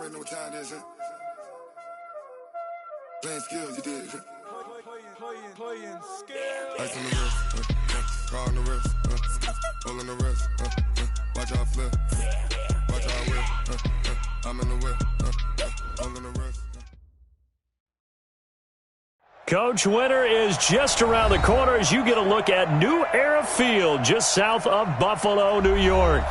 already know what time it is, huh? Playing skills, you did, huh? Playing skills. Ice on the wrist, car on the wrist, hole in the wrist, watch how I flip, watch how I whip, I'm in the whip, hole in the wrist. Coach, winter is just around the corner as you get a look at New Era Field just south of Buffalo, New York.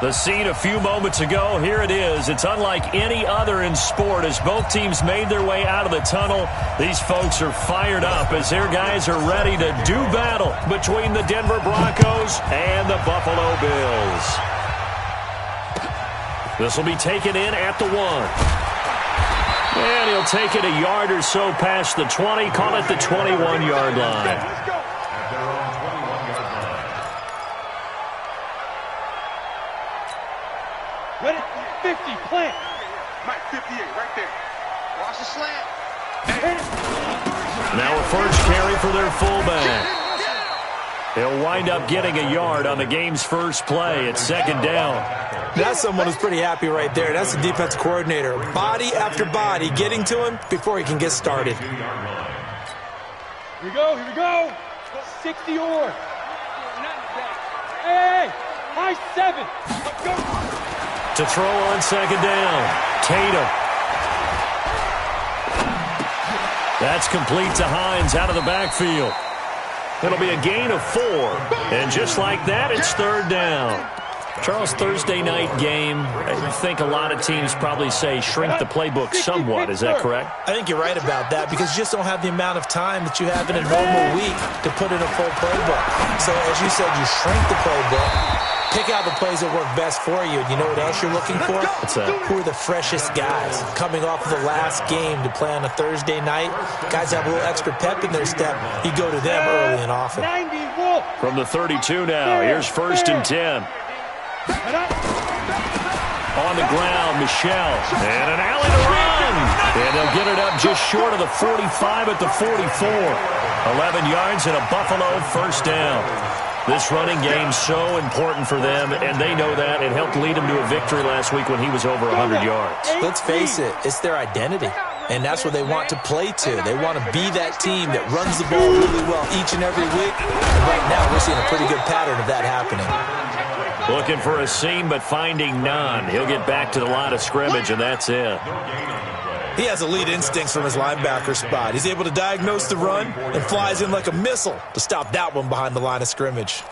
The scene a few moments ago, here it is. It's unlike any other in sport as both teams made their way out of the tunnel. These folks are fired up as their guys are ready to do battle between the Denver Broncos and the Buffalo Bills. This will be taken in at the 1. And he'll take it a yard or so past the 20, call it the 21-yard line. Ready? 50, plant. Mike, 58, right there. Watch the slant. Now a first carry for their fullback. They'll wind up getting a yard on the game's first play. It's second down. That's someone who's pretty happy right there. That's the defense coordinator. Body after body getting to him before he can get started. Here we go. 60 or. Hey, high 7. Let's go. To throw on second down, Tatum. That's complete to Hines out of the backfield. It'll be a gain of 4. And just like that, it's third down. Charles, Thursday night game, I think a lot of teams probably say shrink the playbook somewhat. Is that correct? I think you're right about that because you just don't have the amount of time that you have in a normal week to put in a full playbook. So as you said, you shrink the playbook, pick out the plays that work best for you. You know what else you're looking for? What's that? Who are the freshest guys coming off of the last game to play on a Thursday night? Guys have a little extra pep in their step. You go to them early and often. From the 32 now, here's first and 10. On the ground, Michelle. And an alley to run. And they'll get it up just short of the 45 at the 44. 11 yards and a Buffalo first down. This running game's so important for them, and they know that. It helped lead him to a victory last week when he was over 100 yards. Let's face it, it's their identity, and that's what they want to play to. They want to be that team that runs the ball really well each and every week. And right now, we're seeing a pretty good pattern of that happening. Looking for a seam, but finding none. He'll get back to the line of scrimmage, and that's it. He has elite instincts from his linebacker spot. He's able to diagnose the run and flies in like a missile to stop that one behind the line of scrimmage.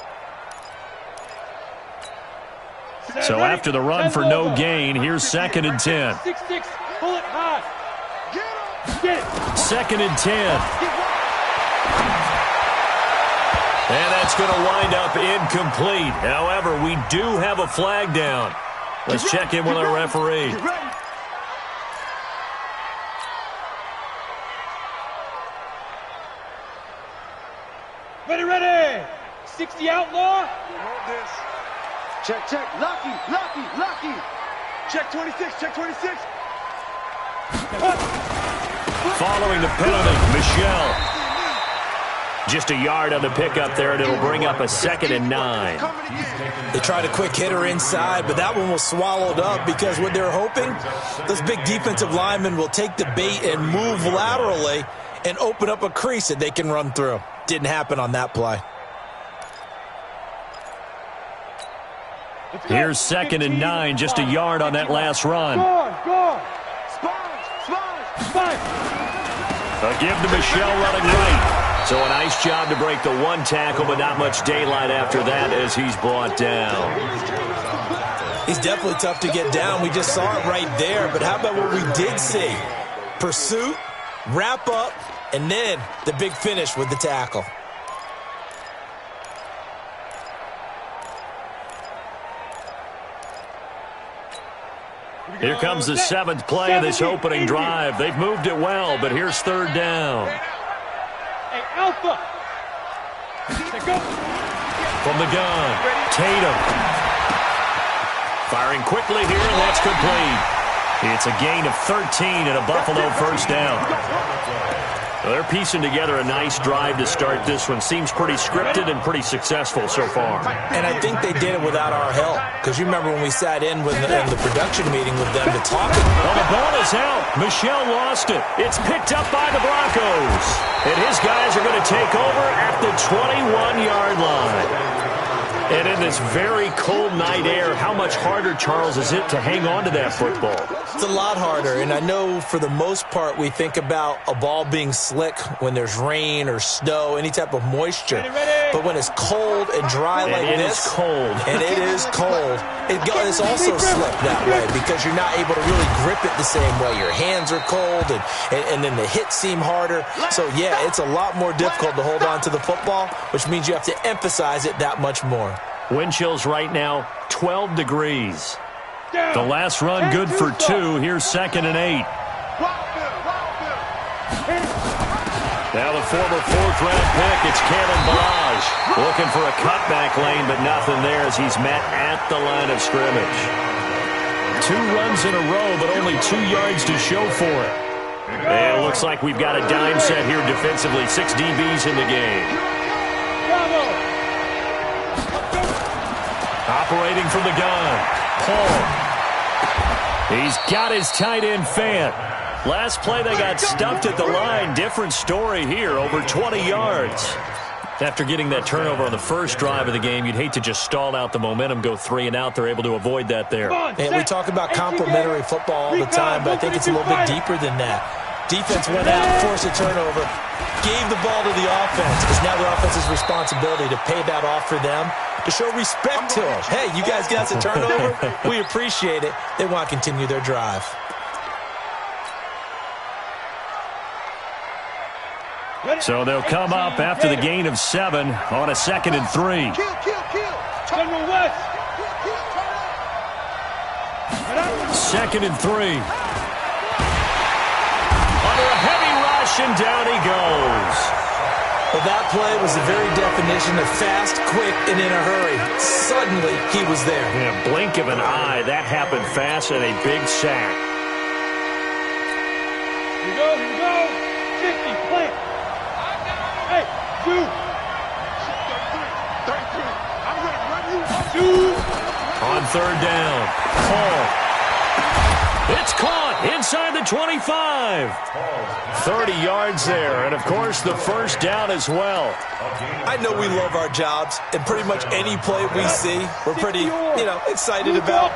So after the run for no gain, here's second and 10. 6-6, pull it high. Get it. Second and 10. And that's going to wind up incomplete. However, we do have a flag down. Let's check in with our referee. Ready. 60 outlaw. Check. Lucky. Check 26. Following the penalty, Michelle. Just a yard on the pickup there, and it'll bring up a second and 9. They tried a quick hitter inside, but that one was swallowed up because what they're hoping, those big defensive linemen will take the bait and move laterally and open up a crease that they can run through. Didn't happen on that play. Here's second and 9, just a yard on that last run. Go. Spine. A give to Michelle running right. So a nice job to break the one tackle, but not much daylight after that as he's brought down. He's definitely tough to get down. We just saw it right there, but how about what we did see? Pursuit, wrap up, and then the big finish with the tackle. Here comes the 7th play of this opening drive. They've moved it well, but here's third down. Hey, Alpha. Go. From the gun, Tatum. Firing quickly here, and that's complete. It's a gain of 13 and a Buffalo first down. Well, they're piecing together a nice drive to start this one. Seems pretty scripted and pretty successful so far. And I think they did it without our help. Because you remember when we sat in with in the production meeting with them to talk. Well, the ball is out. Michelle lost it. It's picked up by the Broncos. And his guys are going to take over at the 21-yard line. And in this very cold night air, how much harder, Charles, is it to hang on to that football? It's a lot harder, and I know for the most part we think about a ball being slick when there's rain or snow, any type of moisture. But when it's cold and dry like this, and it is cold, it's also slick that way because you're not able to really grip it the same way. Your hands are cold, and then the hits seem harder. So, yeah, it's a lot more difficult to hold on to the football, which means you have to emphasize it that much more. Wind chills right now, 12 degrees. The last run good for 2. Here's 2nd and 8. Now the former 4th-round pick, it's Kalen Balaj. Looking for a cutback lane, but nothing there as he's met at the line of scrimmage. 2 runs in a row, but only 2 yards to show for it. And it looks like we've got a dime set here defensively. 6 DBs in the game. Operating from the gun, Paul. He's got his tight end Fant. Last play they got stuffed at the line. Different story here, over 20 yards. After getting that turnover on the first drive of the game, you'd hate to just stall out the momentum, go 3 and out. They're able to avoid that there. And we talk about complementary football all the time, but I think it's a little bit deeper than that. Defense went out, forced a turnover, gave the ball to the offense. It's now the offense's responsibility to pay that off for them, to show respect to them. Hey, you guys got us a turnover? We appreciate it. They want to continue their drive. So they'll come up after the gain of 7 on a 2nd and 3. General West. 2nd and 3. Under a heavy rush, and down he goes. Well, that play was the very definition of fast, quick, and in a hurry. Suddenly, he was there. In a blink of an eye, that happened fast and a big sack. Here we go. 50, plant. Hey, 2. 33. I'm going to run you. 2. On 3rd down, Paul. It's caught inside the 25. 30 yards there, and of course the first down as well. I know we love our jobs, and pretty much any play we see, we're pretty, excited about.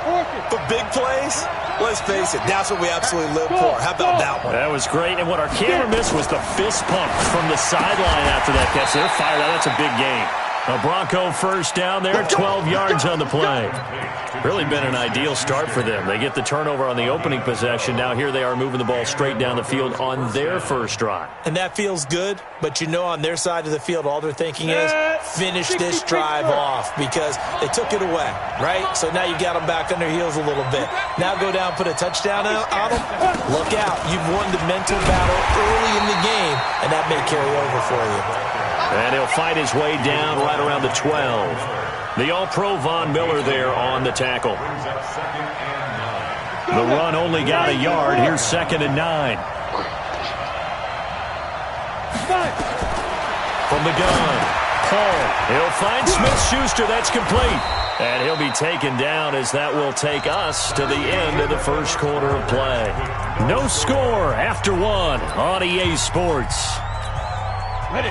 But big plays, let's face it, that's what we absolutely live for. How about that one? That was great, and what our camera missed was the fist pump from the sideline after that catch. They're fired out. That's a big gain. A Bronco first down there, 12 yards on the play. Really been an ideal start for them. They get the turnover on the opening possession. Now here they are moving the ball straight down the field on their first drive. And that feels good, but on their side of the field, all they're thinking is finish this drive off because they took it away, right? So now you got them back on their heels a little bit. Now go down, put a touchdown on them. Look out. You've won the mental battle early in the game, and that may carry over for you. And he'll fight his way down right around the 12. The All-Pro Von Miller there on the tackle. The run only got a yard. Here's 2nd and 9. From the gun, Paul. He'll find Smith-Schuster. That's complete. And he'll be taken down as that will take us to the end of the first quarter of play. No score after 1 on EA Sports. Ready.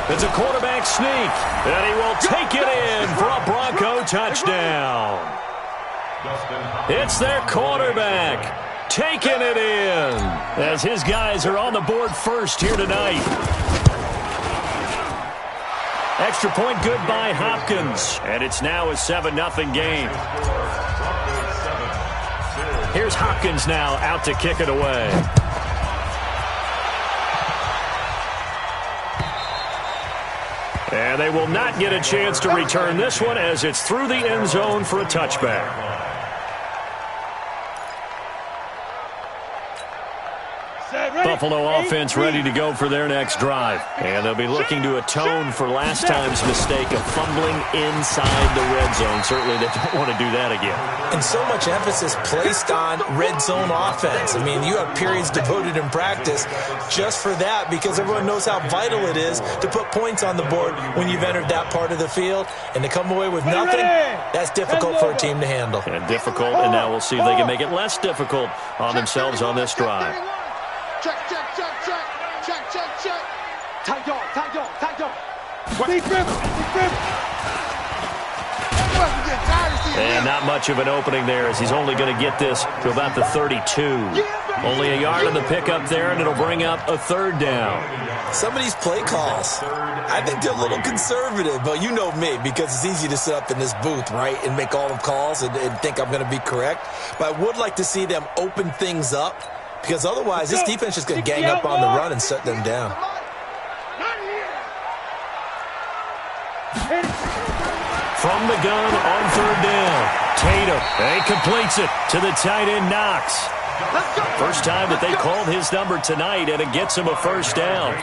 It's a quarterback sneak, and he will take it in for a Bronco touchdown. It's their quarterback taking it in as his guys are on the board first here tonight. Extra point good by Hopkins, and it's now a 7-0 game. Here's Hopkins now out to kick it away. And they will not get a chance to return this one as it's through the end zone for a touchback. The Buffalo offense ready to go for their next drive. And they'll be looking to atone for last time's mistake of fumbling inside the red zone. Certainly they don't want to do that again. And so much emphasis placed on red zone offense. I mean, you have periods devoted in practice just for that because everyone knows how vital it is to put points on the board when you've entered that part of the field. And to come away with nothing, that's difficult for a team to handle. And difficult, and now we'll see if they can make it less difficult on themselves on this drive. Check, check, check, check, check, check, check. Tight dog, tight dog, tight dog. Big grip, big grip. And not much of an opening there as he's only going to get this to about the 32. Only a yard on the pickup there, and it'll bring up a third down. Some of these play calls, I think they're a little conservative, but you know me, because it's easy to sit up in this booth, right, and make all the calls and think I'm going to be correct. But I would like to see them open things up, because otherwise this defense is going to gang up on the run and shut them down. From the gun on third down, Tatum, and he completes it to the tight end Knox. First time that they called his number tonight, and it gets him a first down.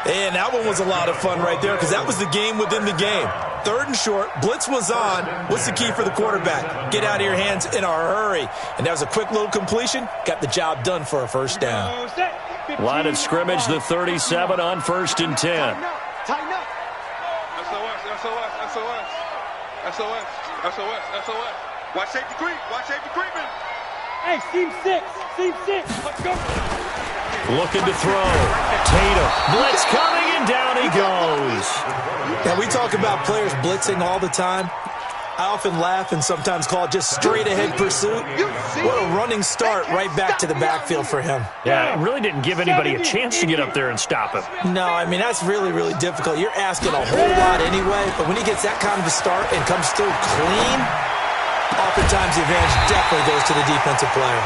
And that one was a lot of fun right there because that was the game within the game. Third and short, blitz was on. What's the key for the quarterback? Get out of your hands in a hurry. And that was a quick little completion. Got the job done for a first down. Line of scrimmage, the 37 on 1st and 10. Tighten up. SOS, SOS, SOS. SOS, SOS, SOS. Watch safety creep. Watch safety creeping. Hey, seam 6, let's go. Looking to throw. Tatum, blitz coming, and down he goes. Now, we talk about players blitzing all the time. I often laugh and sometimes call it just straight-ahead pursuit. What a running start right back to the backfield for him. Yeah, it really didn't give anybody a chance to get up there and stop him. No, I mean, that's really, really difficult. You're asking a whole lot anyway, but when he gets that kind of a start and comes through clean, oftentimes the advantage definitely goes to the defensive player.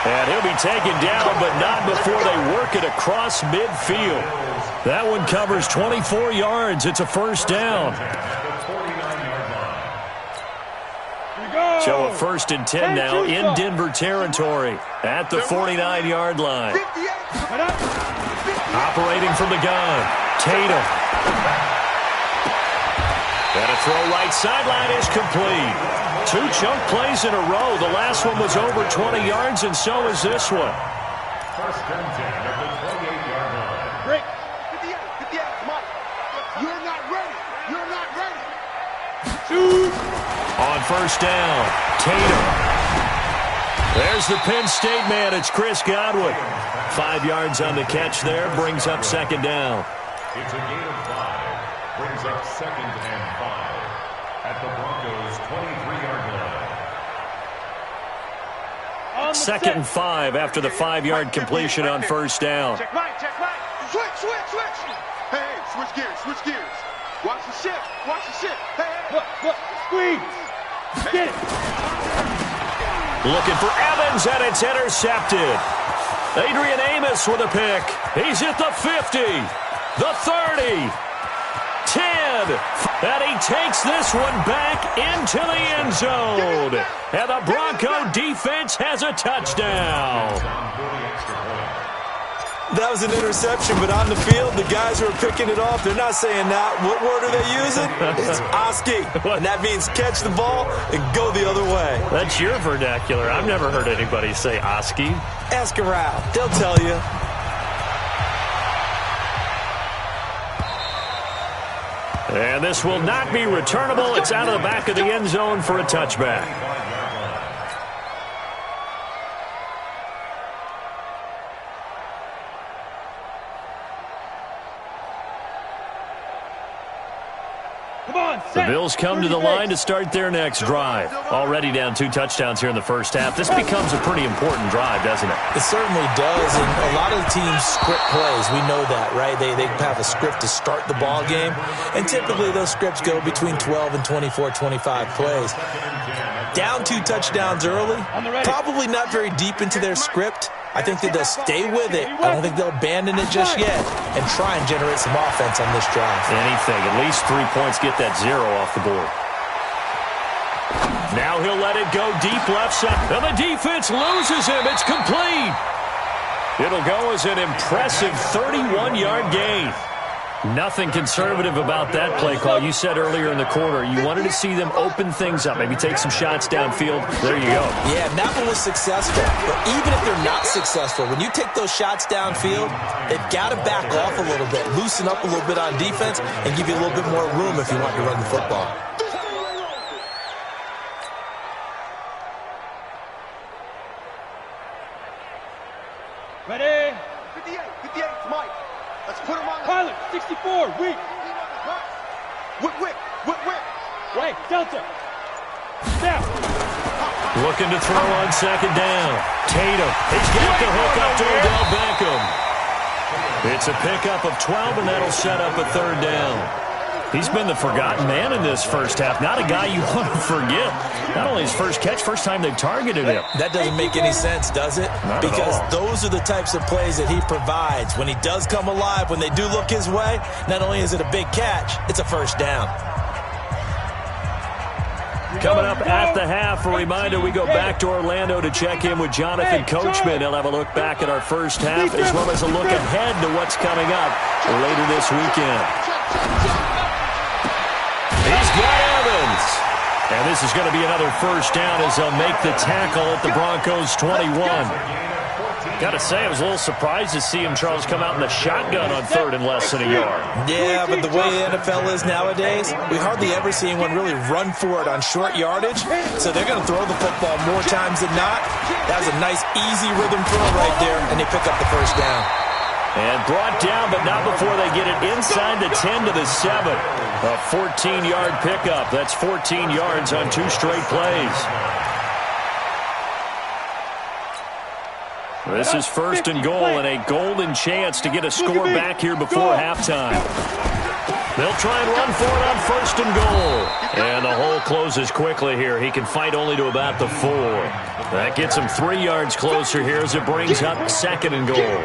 And he'll be taken down, but not before they work it across midfield. That one covers 24 yards. It's a first down. So a 1st and 10 now in Denver territory at the 49-yard line. Operating from the gun, Tatum. And a throw right sideline is complete. 2 chunk plays in a row. The last one was over 20 yards, and so is this one. First and 10 at the 28-yard line. Break. 58, come on. You're not ready. You're not ready. Shoot. On first down, Tatum. There's the Penn State man. It's Chris Godwin. 5 yards on the catch there. Brings up 2nd down. It's a gain of 5. Brings up 2nd and 5 at the Broncos' 23-yard line. 2nd and 5 after the 5-yard completion on first down. Check right, check right. Switch, switch, switch. Hey, switch gears, switch gears. Watch the ship, watch the ship. Hey, Look, squeeze. Get it. Looking for Evans, and it's intercepted. Adrian Amos with a pick. He's at the 50, the 30, 10, and he takes this one back into the end zone. And the Bronco defense has a touchdown. That was an interception, but on the field, the guys who are picking it off, they're not saying that. What word are they using? It's Oski, and that means catch the ball and go the other way. That's your vernacular. I've never heard anybody say Oski. Ask around. They'll tell you. And this will not be returnable. It's out of the back of the end zone for a touchback. The Bills come to the line to start their next drive. Already down 2 touchdowns here in the first half. This becomes a pretty important drive, doesn't it? It certainly does, and a lot of the teams script plays. We know that, right? They have a script to start the ball game, and typically those scripts go between 12 and 24, 25 plays. Down 2 touchdowns early, probably not very deep into their script. I think that they'll stay with it. I don't think they'll abandon it just yet and try and generate some offense on this drive. Anything. At least 3 points, get that 0 off the board. Now he'll let it go deep left side. And the defense loses him. It's complete. It'll go as an impressive 31-yard gain. Nothing conservative about that play call. You said earlier in the quarter you wanted to see them open things up, maybe take some shots downfield. There you go. Yeah, that one was successful. But even if they're not successful, when you take those shots downfield, they've got to back off a little bit, loosen up a little bit on defense, and give you a little bit more room if you want to run the football. Ready? 58, 58, Mike. Let's put him on the... Pilot, 64, weak. Whip. Right, Delta. Snap. Looking to throw on second down. Tatum. He's got the hook up to Odell Beckham. It's a pickup of 12, and that'll set up a third down. He's been the forgotten man in this first half. Not a guy you want to forget. Not only his first catch, first time they've targeted him. That doesn't make any sense, does it? Not because at all. Those are the types of plays that he provides. When he does come alive, when they do look his way, not only is it a big catch, it's a first down. Coming up at the half, a reminder, we go back to Orlando to check in with Jonathan Coachman. He'll have a look back at our first half as well as a look ahead to what's coming up later this weekend. He's got Evans. And this is going to be another first down as they'll make the tackle at the Broncos 21. Got to say, I was a little surprised to see him, Charles, come out in the shotgun on third and less than a yard. Yeah, but the way the NFL is nowadays, we hardly ever see anyone really run for it on short yardage. So they're going to throw the football more times than not. That was a nice, easy rhythm throw right there, and they pick up the first down. And brought down, but not before they get it inside the 10 to the 7. A 14-yard pickup. That's 14 yards on 2 straight plays. This is first and goal and a golden chance to get a score back here before halftime. They'll try and run for it on first and goal. And the hole closes quickly here. He can fight only to about the 4. That gets him 3 yards closer here as it brings up second and goal.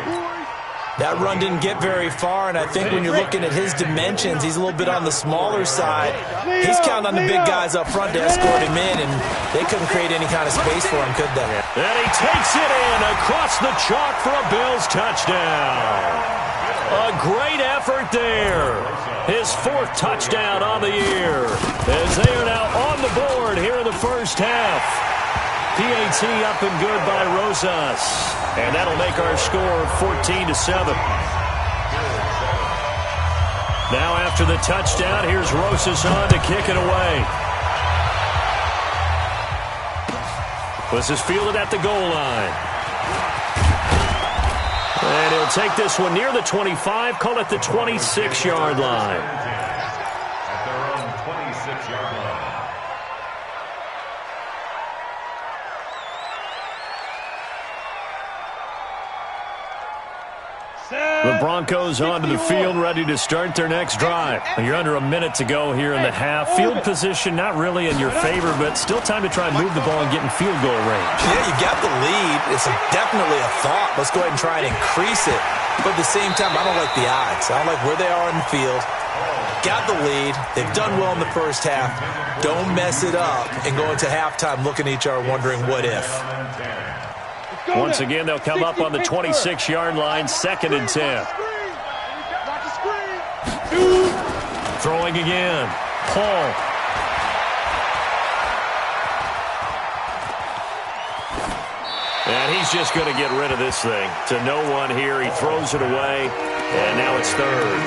That run didn't get very far, and I think when you're looking at his dimensions, he's a little bit on the smaller side. He's counting on the big guys up front to escort him in, and they couldn't create any kind of space for him, could they? And he takes it in across the chalk for a Bills touchdown. A great effort there. His 4th touchdown on the year as they are now on the board here in the first half. PAT up and good by Rosas. And that'll make our score 14-7. Now after the touchdown, here's Rosas on to kick it away. This is fielded at the goal line. And he'll take this one near the 25, call it the 26-yard line. At their own 26-yard line. The Broncos onto the field, ready to start their next drive. You're under a minute to go here in the half. Field position not really in your favor, but still time to try and move the ball and get in field goal range. Yeah, you got the lead. It's definitely a thought. Let's go ahead and try and increase it. But at the same time, I don't like the odds. I don't like where they are in the field. Got the lead. They've done well in the first half. Don't mess it up and go into halftime looking at each other wondering what if. Once again, they'll come up on the 26-yard line, 2nd and 10. Throwing again. Paul. And he's just going to get rid of this thing. To no one here. He throws it away, and now it's 3rd.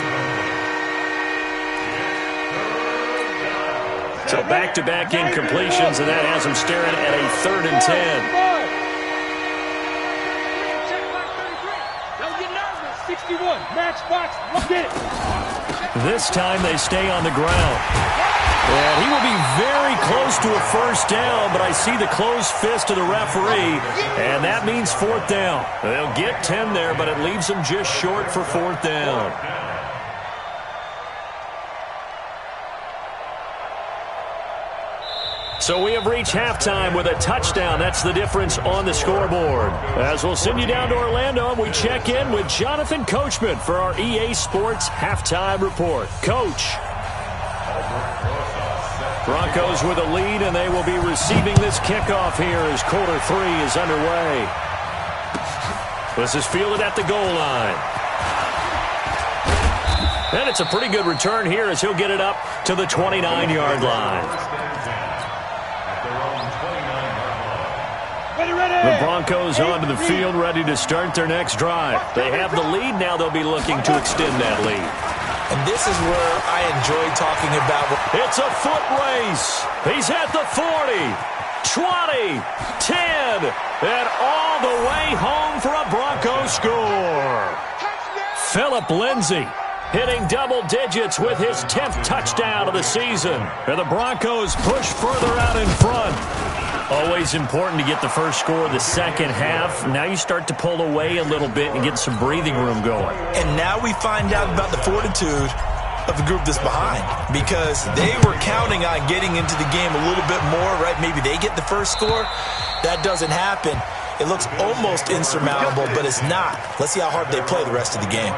So back-to-back incompletions, and that has him staring at a 3rd and 10. 61, matchbox, look at it. This time they stay on the ground. And he will be very close to a first down, but I see the closed fist of the referee, and that means 4th down. They'll get 10 there, but it leaves them just short for 4th down. So we have reached halftime with a touchdown. That's the difference on the scoreboard. As we'll send you down to Orlando, we check in with Jonathan Coachman for our EA Sports Halftime Report. Coach. Broncos with a lead, and they will be receiving this kickoff here as quarter 3 is underway. This is fielded at the goal line. And it's a pretty good return here as he'll get it up to the 29-yard line. The Broncos onto the field, ready to start their next drive. They have the lead. Now they'll be looking to extend that lead. And this is where I enjoy talking about. It's a foot race. He's at the 40, 20, 10, and all the way home for a Bronco score. Phillip Lindsay hitting double digits with his 10th touchdown of the season. And the Broncos push further out in front. Always important to get the first score of the second half. Now you start to pull away a little bit and get some breathing room going. And now we find out about the fortitude of the group that's behind, because they were counting on getting into the game a little bit more, right? Maybe they get the first score. That doesn't happen. It looks almost insurmountable, but it's not. Let's see how hard they play the rest of the game.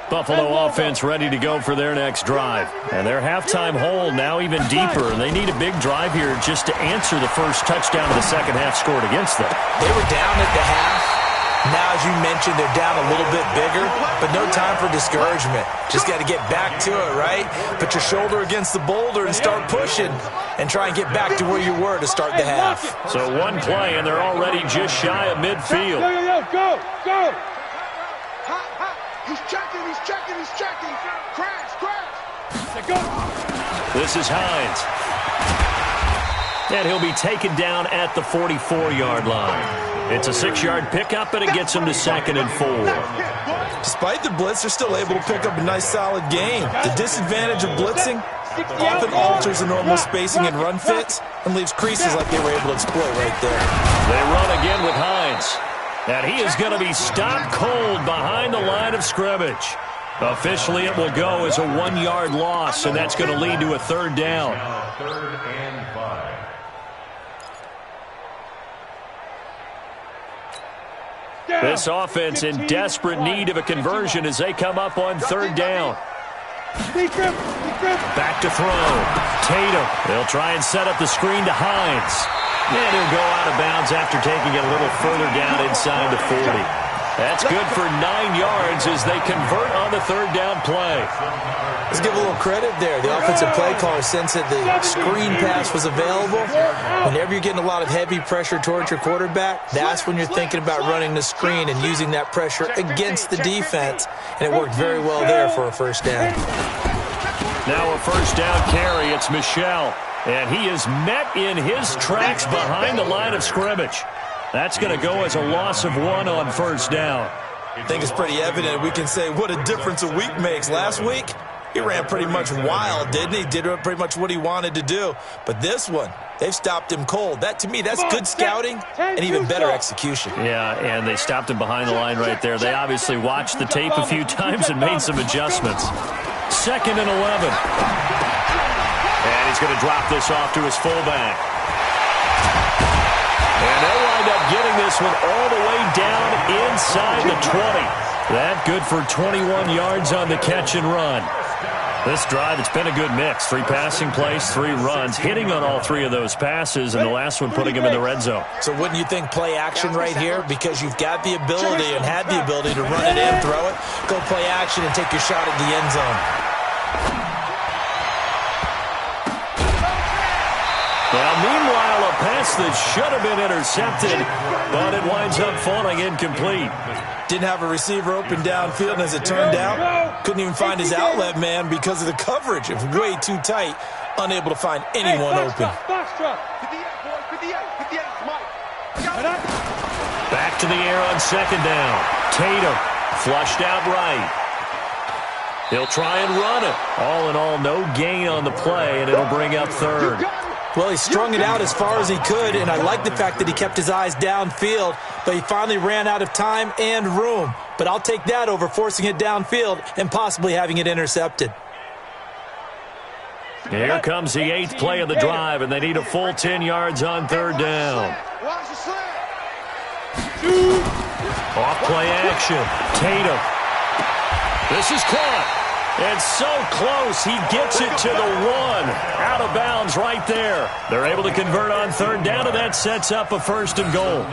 Buffalo offense ready to go for their next drive. And their halftime hole now even deeper. And they need a big drive here just to answer the first touchdown of the second half scored against them. They were down at the half. Now, as you mentioned, they're down a little bit bigger, but no time for discouragement. Just got to get back to it, right? Put your shoulder against the boulder and start pushing and try and get back to where you were to start the half. So one play, and they're already just shy of midfield. Go! He's checking. Crash. This is Hines. And he'll be taken down at the 44-yard line. It's a 6-yard pickup, and it gets him to 2nd and 4. Despite the blitz, they're still able to pick up a nice, solid gain. The disadvantage of blitzing often alters the normal spacing and run fits and leaves creases like they were able to exploit right there. They run again with Hines. And he is going to be stopped cold behind the line of scrimmage. Officially, it will go as a 1-yard loss, and that's going to lead to a 3rd down. 3rd and 5. This offense in desperate need of a conversion as they come up on 3rd down. Back to throw. Tatum. They'll try and set up the screen to Hines. And he'll go out of bounds after taking it a little further down inside the 40. That's good for 9 yards as they convert on the 3rd down play. Let's give a little credit there. The offensive play caller sensed that the screen pass was available. Whenever you're getting a lot of heavy pressure towards your quarterback, that's when you're thinking about running the screen and using that pressure against the defense. And it worked very well there for a 1st down. Now a 1st down carry. It's Michel. And he is met in his tracks behind the line of scrimmage. That's going to go as a loss of 1 on 1st down. I think it's pretty evident. We can say what a difference a week makes. Last week, he ran pretty much wild, didn't he? Did pretty much what he wanted to do. But this one, they've stopped him cold. That, to me, that's good scouting and even better execution. Yeah, and they stopped him behind the line right there. They obviously watched the tape a few times and made some adjustments. 2nd and 11. And he's going to drop this off to his fullback. And they'll wind up getting this one all the way down inside the 20. That good for 21 yards on the catch and run. This drive, it's been a good mix. 3 passing plays, 3 runs, hitting on all 3 of those passes, and the last one putting him in the red zone. So wouldn't you think play action right here? Because you've got the ability and had the ability to run it in, throw it, go play action, and take your shot at the end zone. Well, meanwhile, a pass that should have been intercepted, but it winds up falling incomplete. Didn't have a receiver open downfield, and as it turned out, couldn't even find his outlet man because of the coverage. It was way too tight, unable to find anyone open. Back to the air on 2nd down. Tatum flushed out right. He'll try and run it. All in all, no gain on the play, and it'll bring up 3rd. Well, he strung it out as far as he could, and I like the fact that he kept his eyes downfield, but he finally ran out of time and room. But I'll take that over forcing it downfield and possibly having it intercepted. Here comes the 8th play of the drive, and they need a full 10 yards on 3rd down. Off play action. Tatum. This is caught. And so close, he gets it to the 1. Out of bounds right there. They're able to convert on third down, and that sets up a 1st and goal.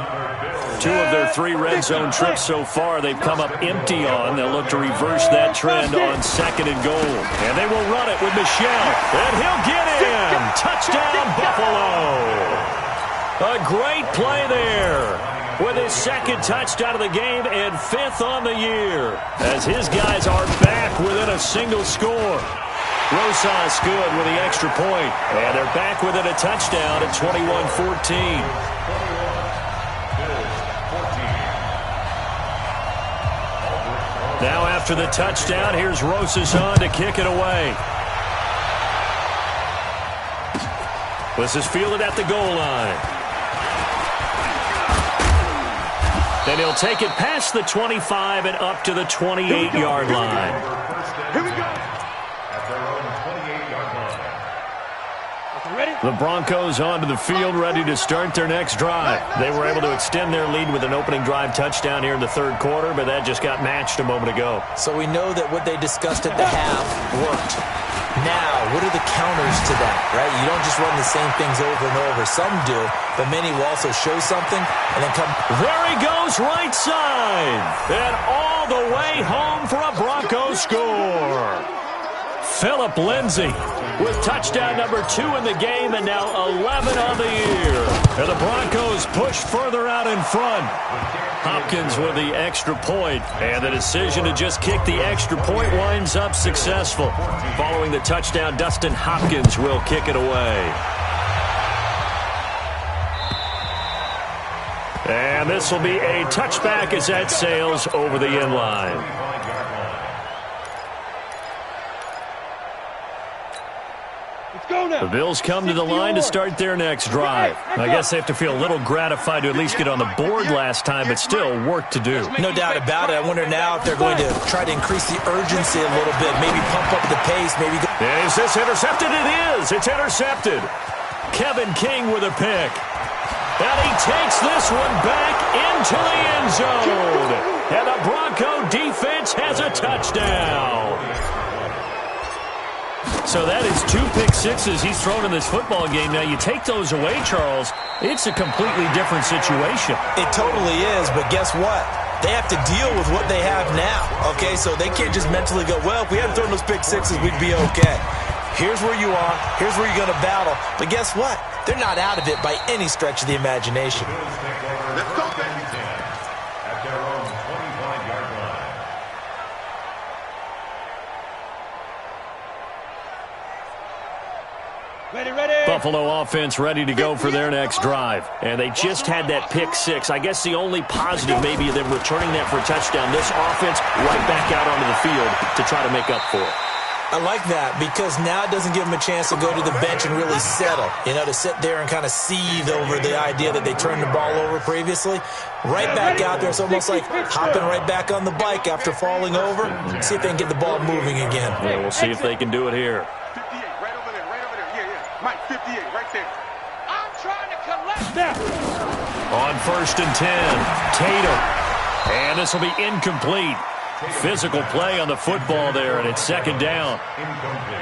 2 of their 3 red zone trips so far they've come up empty on. They'll look to reverse that trend on 2nd and goal. And they will run it with Michel. And he'll get in. Touchdown, Buffalo. A great play there. With his 2nd touchdown of the game and 5th on the year. As his guys are back within a single score. Rosas good with the extra point. And they're back within a touchdown at 21-14. Now after the touchdown, here's Rosas on to kick it away. This is fielded at the goal line. Then he'll take it past the 25 and up to the 28-yard line. Here we go. At their own 28-yard line. Ready? The Broncos onto the field, ready to start their next drive. They were able to extend their lead with an opening drive touchdown here in the 3rd quarter, but that just got matched a moment ago. So we know that what they discussed at the half worked. Now, what are the counters to that, right? You don't just run the same things over and over. Some do, but many will also show something and then come. There he goes, right side. And all the way home for a Broncos score. Phillip Lindsay with touchdown number 2 in the game and now 11 on the year. And the Broncos push further out in front. Hopkins with the extra point, and the decision to just kick the extra point winds up successful. Following the touchdown, Dustin Hopkins will kick it away. And this will be a touchback as that sails over the end line. The Bills come to the line to start their next drive. I guess they have to feel a little gratified to at least get on the board last time, but still work to do. No doubt about it. I wonder now if they're going to try to increase the urgency a little bit, maybe pump up the pace, maybe go. Is this intercepted? It is. It's intercepted. Kevin King with a pick. And he takes this one back into the end zone. And the Bronco defense has a touchdown. So that is 2 pick sixes he's thrown in this football game. Now, you take those away, Charles, it's a completely different situation. It totally is, but guess what? They have to deal with what they have now, okay? So they can't just mentally go, well, if we hadn't thrown those pick sixes, we'd be okay. Here's where you are. Here's where you're going to battle. But guess what? They're not out of it by any stretch of the imagination. Let's go, baby. At their own 25-yard line. Ready. Buffalo offense ready to go for their next drive. And they just had that pick 6. I guess the only positive maybe of them returning that for a touchdown. This offense right back out onto the field to try to make up for it. I like that because now it doesn't give them a chance to go to the bench and really settle, to sit there and kind of seethe over the idea that they turned the ball over previously. Right back out there. It's almost like hopping right back on the bike after falling over. See if they can get the ball moving again. Yeah, we'll see if they can do it here. 58, right over there. Yeah. Mike, 58, right there. I'm trying to collect that. On 1st and 10, Tatum. And this will be incomplete. Physical play on the football there, and it's 2nd down.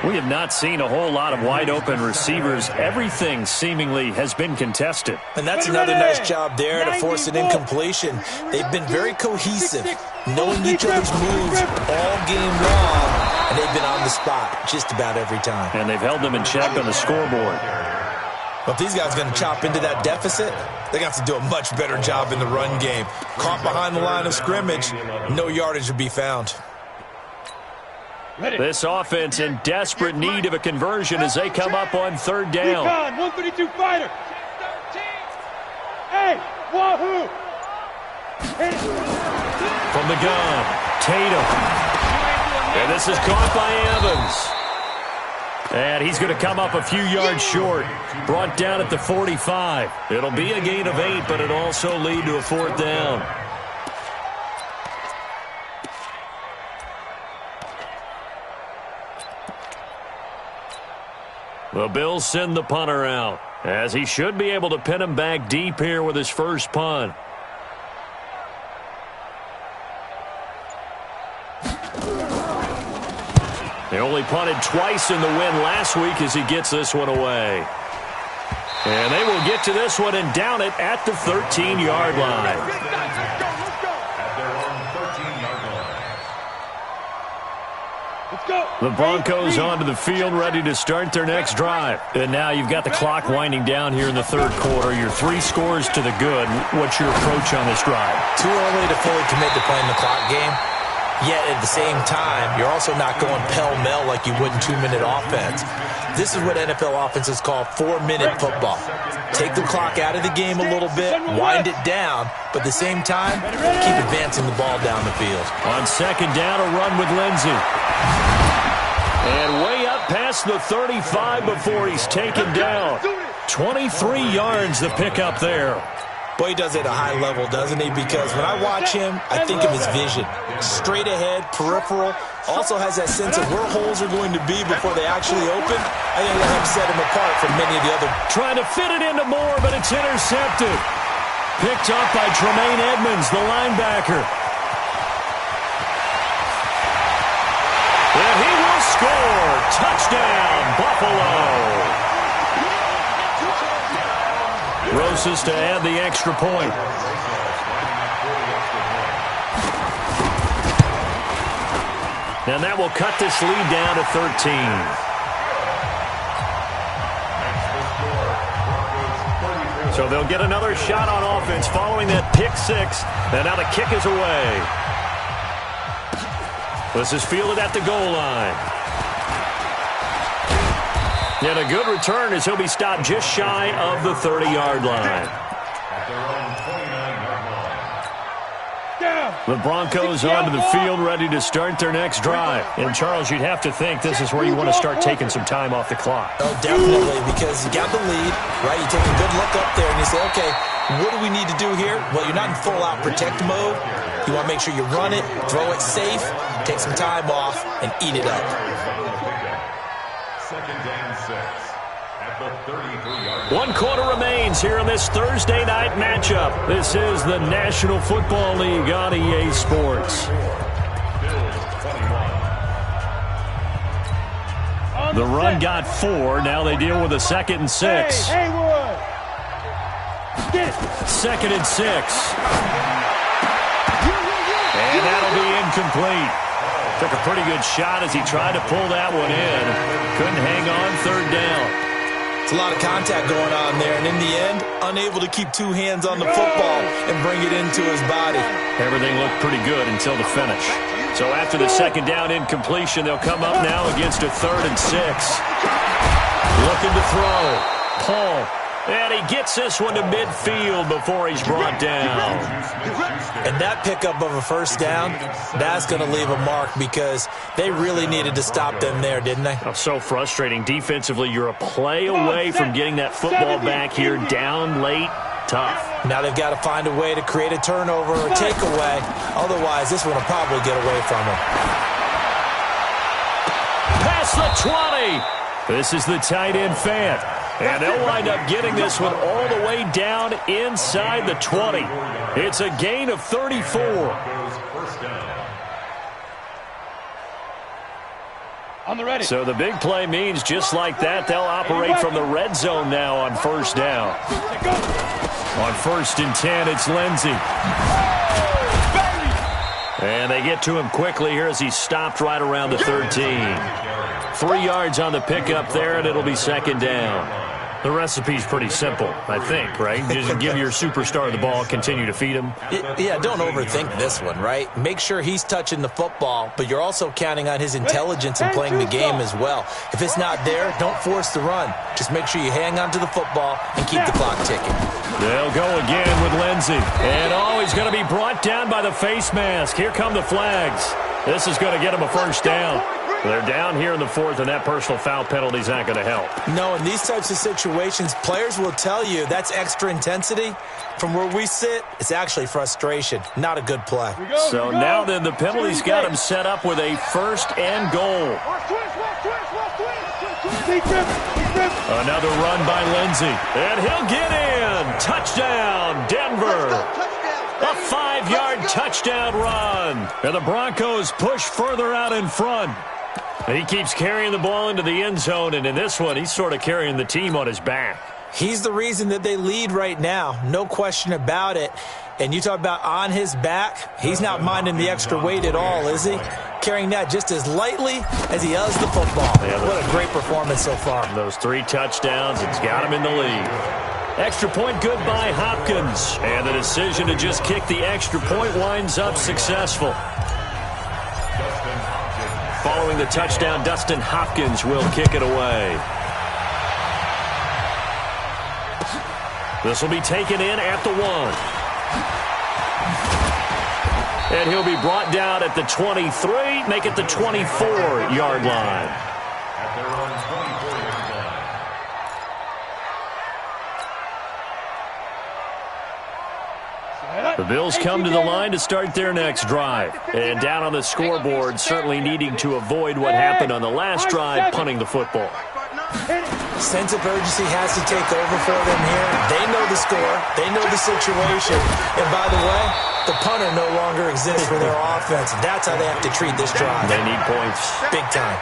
We have not seen a whole lot of wide-open receivers. Everything seemingly has been contested. And that's another nice job there to force an incompletion. They've been very cohesive, knowing each other's moves all game long, and they've been on the spot just about every time. And they've held them in check on the scoreboard. But if these guys are going to chop into that deficit, they're going to have to do a much better job in the run game. Caught behind the line of scrimmage, no yardage would be found. This offense in desperate need of a conversion as they come up on 3rd down. 132 fighter. Hey, wahoo! From the gun, Tatum. And this is caught by Evans. And he's going to come up a few yards short. Brought down at the 45. It'll be a gain of 8, but it'll also lead to a 4th down. The Bills send the punter out, as he should be able to pin him back deep here with his first punt. They only punted twice in the win last week as he gets this one away. And they will get to this one and down it at the 13-yard line. At their own 13-yard line. Let's go. The Broncos onto the field, ready to start their next drive. And now you've got the clock winding down here in the third quarter. Your 3 scores to the good. What's your approach on this drive? Too early to fully commit to playing the clock game. Yet at the same time, you're also not going pell-mell like you would in 2-minute offense. This is what NFL offenses call 4-minute football. Take the clock out of the game a little bit, wind it down, but at the same time, keep advancing the ball down the field. On second down, a run with Lindsey. And way up past the 35 before he's taken down. 23 yards the pickup there. Boy, he does it at a high level, doesn't he? Because when I watch him, I think of his vision. Straight ahead, peripheral. Also has that sense of where holes are going to be before they actually open. I think that helps set him apart from many of the other. Trying to fit it into Moore, but it's intercepted. Picked up by Tremaine Edmonds, the linebacker. And he will score. Touchdown, Buffalo. Rosas to add the extra point. And that will cut this lead down to 13. So they'll get another shot on offense following that pick 6. And now the kick is away. This is fielded at the goal line. And a good return as he'll be stopped just shy of the 30-yard line. At their own 29-yard line. The Broncos onto the field, ready to start their next drive. And, Charles, you'd have to think this is where you want to start taking some time off the clock. Oh, definitely, because you got the lead, right? You take a good look up there and you say, okay, what do we need to do here? Well, you're not in full-out protect mode. You want to make sure you run it, throw it safe, take some time off, and eat it up. Second and 6 at the 33-yard line. 1 quarter remains here in this Thursday night matchup. This is the National Football League on EA Sports. The run got 4. Now they deal with a 2nd and 6. Haywood. Second and 6. And that'll be incomplete. Took a pretty good shot as he tried to pull that one in. Couldn't hang on, 3rd down. It's a lot of contact going on there, and in the end, unable to keep 2 hands on the football and bring it into his body. Everything looked pretty good until the finish. So after the 2nd down incompletion, they'll come up now against a 3rd and 6. Looking to throw. Paul. And he gets this one to midfield before he's brought down. And that pickup of a 1st down, that's going to leave a mark because they really needed to stop them there, didn't they? Oh, so frustrating. Defensively, you're a play away from getting that football back here down late. Tough. Now they've got to find a way to create a turnover or a takeaway. Otherwise, this one will probably get away from them. Past the 20. This is the tight end Fant. And they'll wind up getting this one all the way down inside the 20. It's a gain of 34. On the ready. So the big play means just like that, they'll operate from the red zone now on 1st down. On 1st and 10, it's Lindsey. And they get to him quickly here as he's stopped right around the 13. 3 yards on the pickup there, and it'll be 2nd down. The recipe's pretty simple, I think, right? Just give your superstar the ball, continue to feed him. Yeah, don't overthink this one, right? Make sure he's touching the football, but you're also counting on his intelligence in playing the game as well. If it's not there, don't force the run. Just make sure you hang on to the football and keep the clock ticking. They'll go again with Lindsey. And he's going to be brought down by the face mask. Here come the flags. This is going to get him a 1st down. They're down here in the 4th, and that personal foul penalty is not going to help. No, in these types of situations, players will tell you that's extra intensity. From where we sit, it's actually frustration. Not a good play. So now then, the penalty's got him set up with a 1st and goal. Another run by Lindsey. And he'll get in. Touchdown, Denver. A 5-yard touchdown run. And the Broncos push further out in front. And he keeps carrying the ball into the end zone, and in this one, he's sort of carrying the team on his back. He's the reason that they lead right now, no question about it. And you talk about on his back, he's not minding the extra weight at all, is he? Carrying that just as lightly as he does the football. Yeah, what a great performance so far. Those 3 touchdowns, it's got him in the lead. Extra point good by Hopkins. And the decision to just kick the extra point winds up successful. Following the touchdown, Dustin Hopkins will kick it away. This will be taken in at the 1. And he'll be brought down at the 23, make it the 24-yard line. At their own 24-yard line. The Bills come to the line to start their next drive. And down on the scoreboard, certainly needing to avoid what happened on the last drive, punting the football. Sense of urgency has to take over for them here. They know the score. They know the situation. And by the way, the punter no longer exists for their offense. That's how they have to treat this drive. They need points. Big time.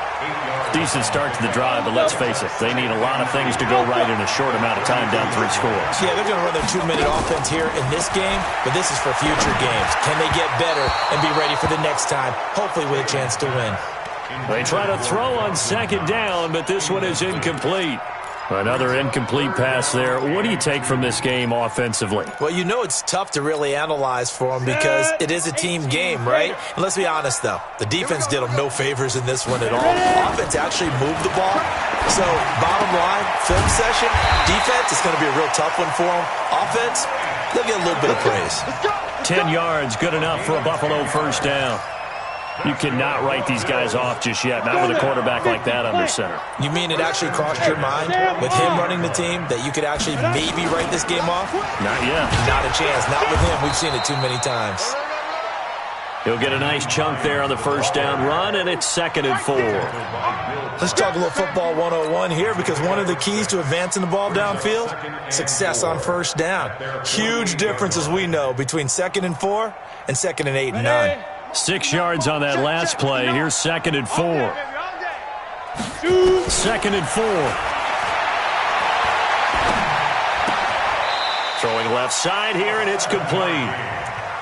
Decent start to the drive, but let's face it, they need a lot of things to go right in a short amount of time, down 3 scores. Yeah, they're going to run their 2-minute offense here in this game, but this is for future games. Can they get better and be ready for the next time, hopefully with a chance to win? They try to throw on 2nd down, but this one is incomplete. Another incomplete pass there. What do you take from this game offensively? Well, you know it's tough to really analyze for them because it is a team game, right? And let's be honest, though. The defense did them no favors in this one at all. Offense actually moved the ball. So, bottom line, film session, defense is going to be a real tough one for them. Offense, they'll get a little bit of praise. 10 yards, good enough for a Buffalo first down. You cannot write these guys off just yet, not with a quarterback like that under center. You mean it actually crossed your mind with him running the team that you could actually maybe write this game off? Not yet. Not a chance. Not with him. We've seen it too many times. He'll get a nice chunk there on the first down run, and it's 2nd and 4. Let's talk a little football 101 here because one of the keys to advancing the ball downfield, success on first down. Huge difference, as we know, between 2nd and 4 and 2nd and 8 and 9. 6 yards on that last play. Here's 2nd and 4. 2nd and 4. Throwing left side here, and it's complete.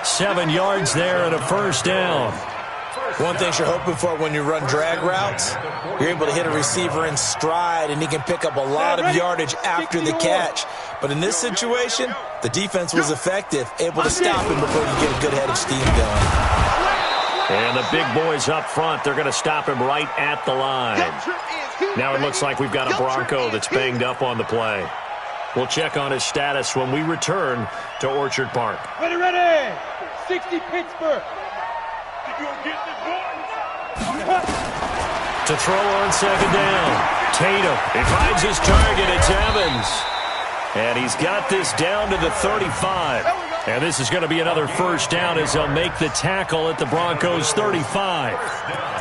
7 yards there and a first down. One thing you're hoping for when you run drag routes, you're able to hit a receiver in stride, and he can pick up a lot of yardage after the catch. But in this situation, the defense was effective, able to stop him before you get a good head of steam going. And the big boys up front, they're going to stop him right at the line. Now it looks like we've got a Bronco that's banged up on the play. We'll check on his status when we return to Orchard Park. Ready. 60 Pittsburgh. To throw on 2nd down. Tatum, he finds his target. It's Evans. And he's got this down to the 35. And this is going to be another first down as they'll make the tackle at the Broncos' 35.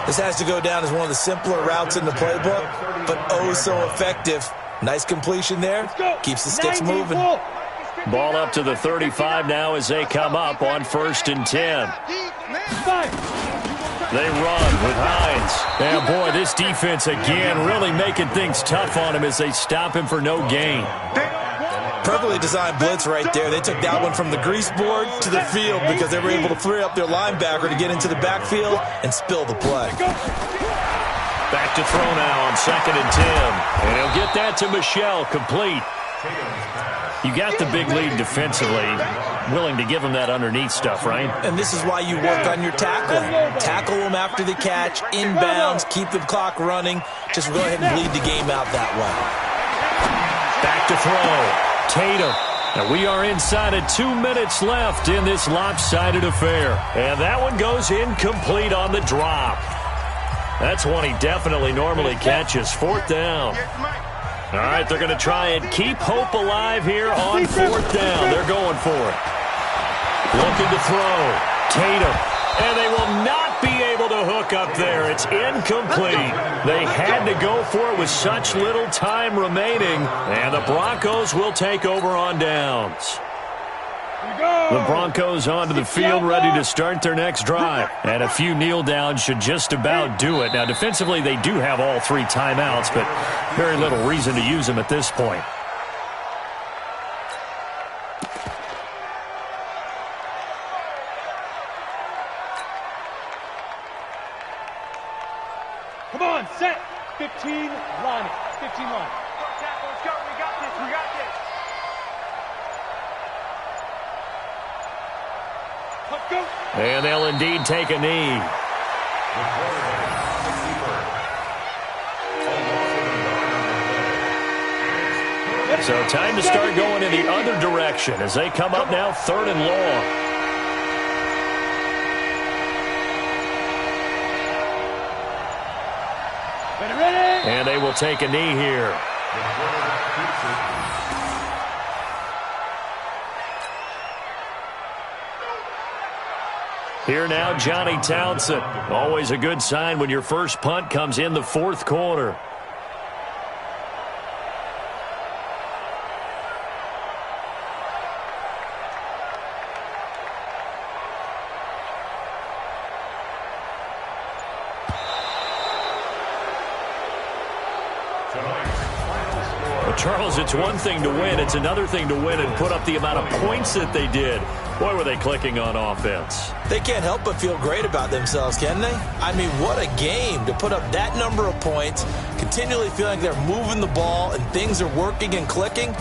This has to go down as one of the simpler routes in the playbook, but oh so effective. Nice completion there. Keeps the sticks moving. Ball up to the 35 now as they come up on 1st and 10. They run with Hines. And boy, this defense again really making things tough on him as they stop him for no gain. Perfectly designed blitz right there. They took that one from the grease board to the field because they were able to free up their linebacker to get into the backfield and spill the play. Back to throw now on 2nd and 10. And he'll get that to Michel, complete. You got the big lead defensively, willing to give him that underneath stuff, right? And this is why you work on your tackling. Tackle them after the catch, inbounds, keep the clock running. Just go ahead and bleed the game out that way. Back to throw. Tatum. And we are inside of 2 minutes left in this lopsided affair. And that one goes incomplete on the drop. That's one he definitely normally catches. 4th down. All right, they're going to try and keep hope alive here on 4th down. They're going for it. Looking to throw. Tatum. And they will not be able to hook up there. It's incomplete. They had to go for it with such little time remaining. And the Broncos will take over on downs. The Broncos onto the field, ready to start their next drive. And a few kneel downs should just about do it. Now, defensively, they do have all 3 timeouts, but very little reason to use them at this point. Come on, set. 15 line. 15 line. Let's go. We got this. We got this. Let's go. And they'll indeed take a knee. So time to start going in the other direction as they come up now 3rd and long. Ready? And they will take a knee here. Here now, Johnny Townsend. Always a good sign when your first punt comes in the 4th quarter. Charles, it's one thing to win. It's another thing to win and put up the amount of points that they did. Boy, were they clicking on offense. They can't help but feel great about themselves, can they? I mean, what a game to put up that number of points, continually feeling they're moving the ball and things are working and clicking.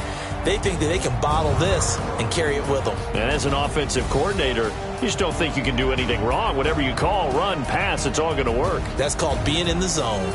They think that they can bottle this and carry it with them. And as an offensive coordinator, you just don't think you can do anything wrong. Whatever you call, run, pass, it's all going to work. That's called being in the zone.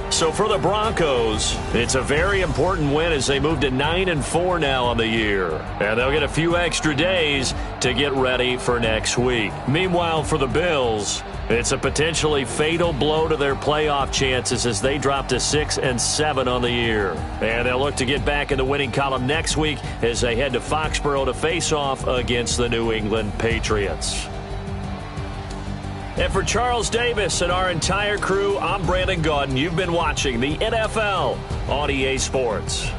So for the Broncos, it's a very important win as they move to 9-4 now on the year. And they'll get a few extra days to get ready for next week. Meanwhile, for the Bills, it's a potentially fatal blow to their playoff chances as they drop to 6-7 on the year. And they'll look to get back in the winning column next week as they head to Foxborough to face off against the New England Patriots. And for Charles Davis and our entire crew, I'm Brandon Gaudin. You've been watching the NFL on EA Sports.